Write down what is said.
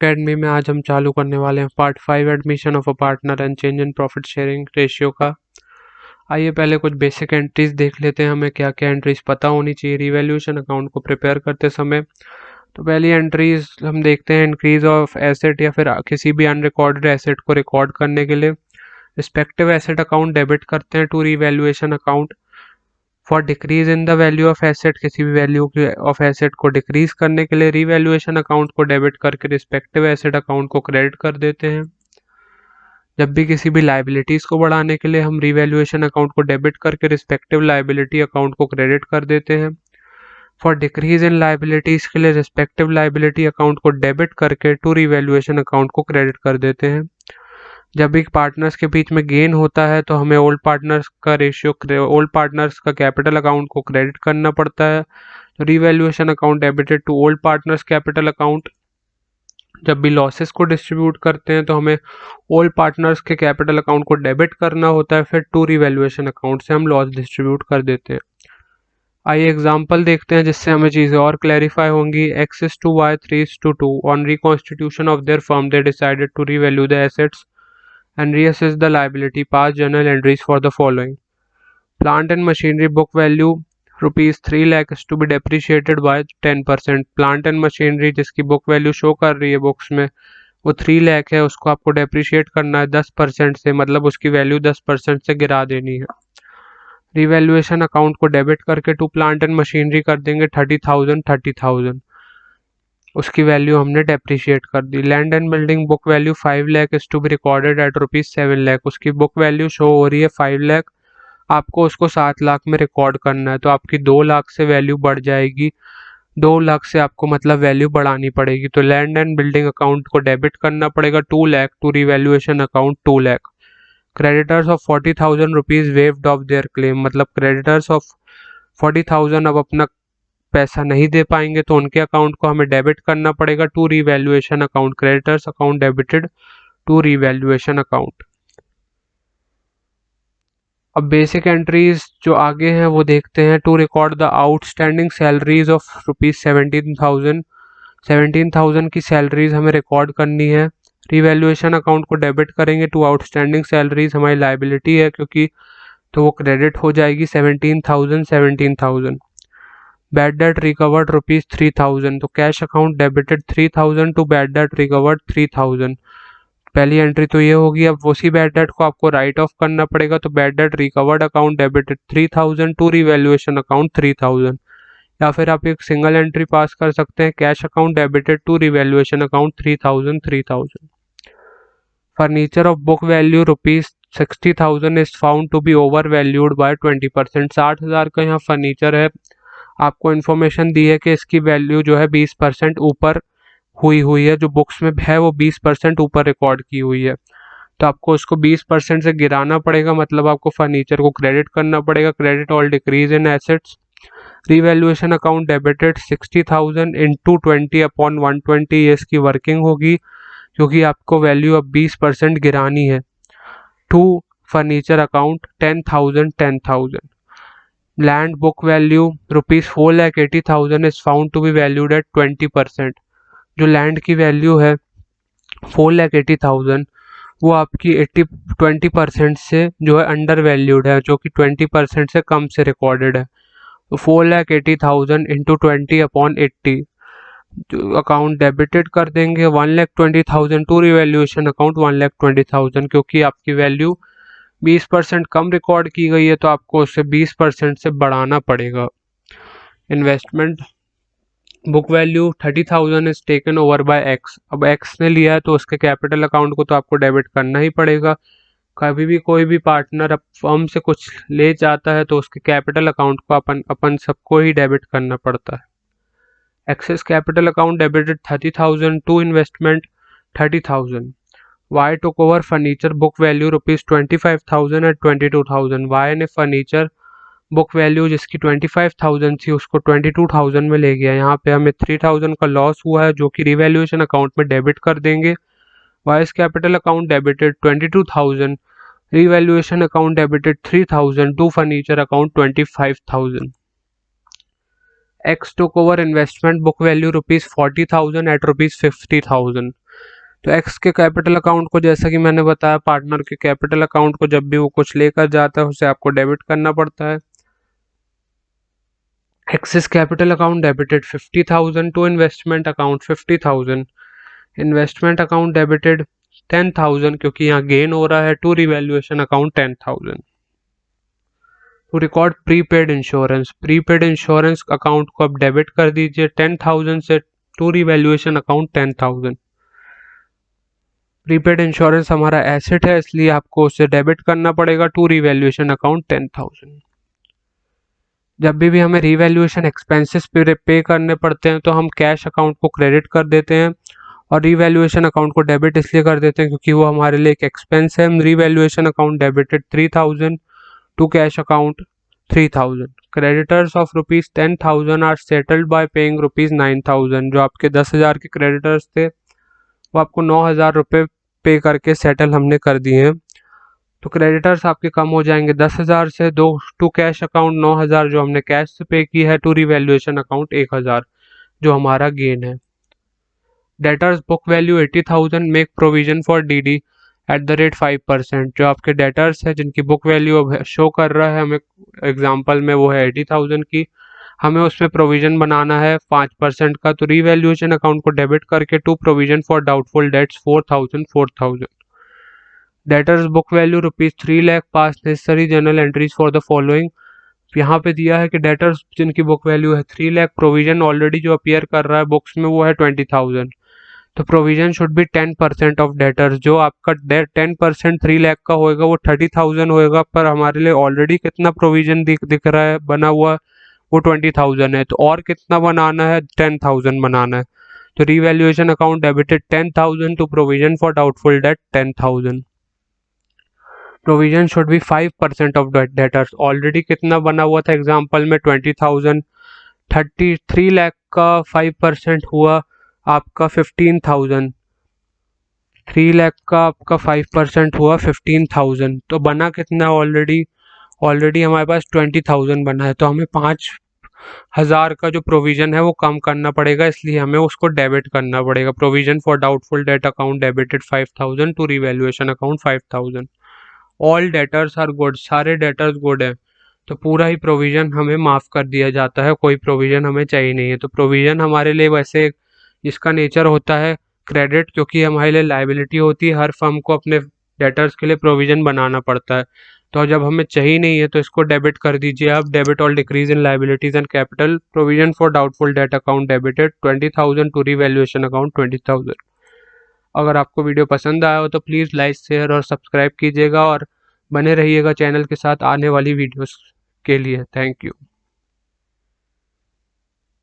Academy में आज हम चालू करने वाले हैं part 5 admission of a partner and change in profit sharing ratio का। आइए पहले कुछ बेसिक एंट्रीज देख लेते हैं, हमें क्या क्या एंट्रीज पता होनी चाहिए रिवैल्यूएशन अकाउंट को प्रिपेयर करते समय। तो पहली एंट्रीज हम देखते हैं इंक्रीज ऑफ एसेट या फिर किसी भी अनरिकॉर्डेड एसेट को रिकॉर्ड करने के लिए रिस्पेक्टिव एसेट अकाउंट डेबिट करते हैं to revaluation account. For decrease in the value of asset, किसी भी वैल्यू ऑफ एसेट को डिक्रीज करने के लिए रिवैल्यूएशन अकाउंट को डेबिट करके रिस्पेक्टिव एसेट अकाउंट को क्रेडिट कर देते हैं। जब भी किसी भी लाइबिलिटीज को बढ़ाने के लिए हम रिवैल्यूएशन अकाउंट को डेबिट करके रिस्पेक्टिव लाइबिलिटी अकाउंट को क्रेडिट कर देते हैं। फॉर डिक्रीज इन लाइबिलिटीज के लिए रिस्पेक्टिव लाइबिलिटी अकाउंट को डेबिट करके टू रिवैल्यूएशन अकाउंट को क्रेडिट कर देते हैं। जब भी पार्टनर्स के बीच में गेन होता है तो हमें ओल्ड पार्टनर्स का कैपिटल अकाउंट को क्रेडिट करना पड़ता है। तो revaluation account debited to old partners capital account. जब भी लॉसेस को डिस्ट्रीब्यूट करते हैं तो हमें ओल्ड पार्टनर्स के कैपिटल अकाउंट को डेबिट करना होता है, फिर टू रिवैल्यूएशन अकाउंट से हम लॉस डिस्ट्रीब्यूट कर देते हैं। आइए एग्जाम्पल देखते हैं जिससे हमें चीज़ें और क्लैरिफाई होंगी। X:2, Y:3:2 on reconstitution of their firm they decided to revalue the assets and reassess the liability. Past journal entries for the following. Plant and machinery book value rupees 3 lakh is to be depreciated by 10%. Plant and machinery जिसकी book value show कर रही है books में वो 3 लाख है, उसको आपको depreciate करना है 10% से, मतलब उसकी वैल्यू 10% से गिरा देनी है। रिवैल्यूएशन अकाउंट को डेबिट करके टू प्लांट एंड मशीनरी कर देंगे 30,000, उसकी वैल्यू हमने डेप्रिशिएट कर दी। Land and building book value 5 lakh is to be recorded at ₹7 lakh, उसकी बुक वैल्यू शो हो रही है 5 लाख, आपको उसको 7 लाख में रिकॉर्ड करना है। तो आपकी 2 लाख से वैल्यू बढ़ जाएगी, 2 लाख से आपको मतलब वैल्यू बढ़ानी पड़ेगी। तो लैंड एंड बिल्डिंग अकाउंट को डेबिट करना पड़ेगा 2 lakh to revaluation account 2 lakh. Creditors of 40,000 rupees waived off their claim, मतलब क्रेडिटर्स ऑफ 40,000 अब अपना पैसा नहीं दे पाएंगे तो उनके अकाउंट को हमें डेबिट करना पड़ेगा to revaluation account. Creditors account debited to revaluation account. अब बेसिक एंट्रीज जो आगे हैं वो देखते हैं। To record the outstanding salaries of ₹17,000 की सैलरीज हमें रिकॉर्ड करनी है। रिवैल्यूएशन अकाउंट को डेबिट करेंगे टू आउटस्टैंडिंग सैलरीज, हमारी लाइबिलिटी है क्योंकि, तो वो क्रेडिट हो जाएगी 17,000। बैड डेट रिकवर्ड ₹3,000, तो cash account debited 3,000 to bad debt recovered 3,000। पहली एंट्री तो ये होगी। अब उसी बैड डेट को आपको राइट ऑफ करना पड़ेगा, तो bad debt recovered account debited 3,000 to revaluation account 3,000। या फिर आप एक सिंगल एंट्री पास कर सकते हैं, cash account debited to revaluation account 3,000। Furniture of book value ₹60,000 is found to be over valued by 20%। 60,000 का यहाँ फर्नीचर है, आपको इन्फॉर्मेशन दी है कि इसकी वैल्यू जो है 20% ऊपर हुई है, जो बुक्स में है वो 20% ऊपर रिकॉर्ड की हुई है, तो आपको उसको 20% से गिराना पड़ेगा, मतलब आपको फर्नीचर को क्रेडिट करना पड़ेगा। क्रेडिट ऑल डिक्रीज इन assets. Revaluation account debited 60,000 into 20/120, ये इसकी वर्किंग होगी क्योंकि आपको वैल्यू अब 20% गिरानी है। To furniture account 10,000। Land book value ₹4,80,000 is found to be valued at 20%। जो लैंड की वैल्यू है 4,80,000 वो आपकी 20% से जो है अंडर वैल्यूड है, जो कि 20% से कम से रिकॉर्डेड है। तो 4,80,000 इंटू 20/80 अकाउंट डेबिटेड कर देंगे 1,20,000 टू रिवैल्यूएशन अकाउंट 1,20,000, क्योंकि आपकी वैल्यू 20% कम रिकॉर्ड की गई है तो आपको उसे 20% से बढ़ाना पड़ेगा। Investment book value 30,000 is taken over by x. अब एक्स ने लिया है तो उसके कैपिटल अकाउंट को तो आपको डेबिट करना ही पड़ेगा। कभी भी कोई भी पार्टनर अब फर्म से कुछ ले जाता है तो उसके कैपिटल अकाउंट को अपन सबको ही डेबिट करना पड़ता है। X's capital account debited 30,000 to investment 30,000। Y took over furniture book value ₹25,000 at 22,000। Y ने फर्नीचर बुक वैल्यू जिसकी 25,000 थी उसको 22,000 में ले गया। यहाँ पे हमें 3,000 का लॉस हुआ है जो कि रिवैल्यूएशन अकाउंट में डेबिट कर देंगे। Y's capital account debited 22,000, revaluation account debited 3,000 to furniture account 25,000। X took over investment book value ₹40,000 at ₹50,000। तो एक्स के कैपिटल अकाउंट को, जैसा कि मैंने बताया, पार्टनर के कैपिटल अकाउंट को जब भी वो कुछ लेकर जाता है उसे आपको डेबिट करना पड़ता है। Axis capital account debited 50,000 to investment account 50,000, investment account debited 10,000 क्योंकि यहाँ गेन हो रहा है, to revaluation account 10,000। To record prepaid insurance, prepaid insurance account को अब डेबिट कर दीजिए 10,000 से to revaluation account 10,000। Prepaid insurance हमारा एसेट है इसलिए आपको उसे डेबिट करना पड़ेगा टू रिवैल्यूएशन अकाउंट 10,000। जब भी हमें रिवैल्यूएशन एक्सपेंसेस पे करने पड़ते हैं तो हम कैश अकाउंट को क्रेडिट कर देते हैं और रिवैल्यूएशन अकाउंट को डेबिट इसलिए कर देते हैं क्योंकि वो हमारे लिए एक एक्सपेंस है। Revaluation account debited 3,000 to cash account 3,000। Creditors of ₹10,000 are settled by paying ₹9,000। जो आपके 10,000 के क्रेडिटर्स थे वो आपको 9,000 रुपये पे करके सेटल हमने कर दिए हैं। तो क्रेडिटर्स आपके कम हो जाएंगे 10,000 से, दो टू कैश अकाउंट 9,000 जो हमने कैश से पे की है, टू रिवैल्यूएशन अकाउंट 1,000 जो हमारा गेन है। Debtors book value 80,000, make provision for DD at the rate 5%। जो आपके डेटर्स है जिनकी बुक वैल्यू अब शो कर रहा है हमें एग्जाम्पल में वो है 80,000 की, हमें उसमें प्रोविजन बनाना है 5% का। तो रिवैल्यूएशन अकाउंट को डेबिट करके to provision for doubtful debts 4,000। Debtors book value ₹3 lakh, pass necessary journal entries for the following. यहाँ पे दिया है कि डेटर्स जिनकी बुक वैल्यू है 3 लाख, प्रोविजन ऑलरेडी जो अपीयर कर रहा है बुक्स में वो है 20,000। तो provision should B 10% of debtors. जो आपका 10% 3 लाख का होएगा वो 30,000 होएगा, पर हमारे लिए ऑलरेडी कितना प्रोविजन दिख रहा है बना हुआ, वो 20,000 है। तो और कितना बनाना है, 10,000 बनाना है। तो revaluation account debited 10,000 to provision for doubtful debt 10,000। Provision should be 5% of debtors. Already कितना बना हुआ था एग्जाम्पल में 20,000, 33 लाख का 5% हुआ आपका 15,000। 3 लाख का आपका 5% हुआ 15,000। तो बना कितना ऑलरेडी हमारे पास 20,000 बना है। तो हमें 5,000 का जो प्रोविजन है वो कम करना पड़ेगा, इसलिए हमें उसको डेबिट करना पड़ेगा। Provision for doubtful debt account debited 5,000 to revaluation account 5,000। All debtors are good, सारे डेटर्स गुड है तो पूरा ही प्रोविजन हमें माफ़ कर दिया जाता है, कोई प्रोविजन हमें चाहिए नहीं है। तो प्रोविजन हमारे लिए वैसे इसका नेचर होता है क्रेडिट, क्योंकि हमारे लिए लाइबिलिटी होती है, हर फर्म को अपने डेटर्स के लिए प्रोविजन बनाना पड़ता है। तो जब हमें चाहिए नहीं है तो इसको डेबिट कर दीजिए आप। Debit all decrease in liabilities and capital. Provision for doubtful debt account debited 20,000 to revaluation account 20,000। अगर आपको वीडियो पसंद आया हो तो प्लीज़ लाइक शेयर और सब्सक्राइब कीजिएगा और बने रहिएगा चैनल के साथ आने वाली वीडियोस के लिए। Thank you.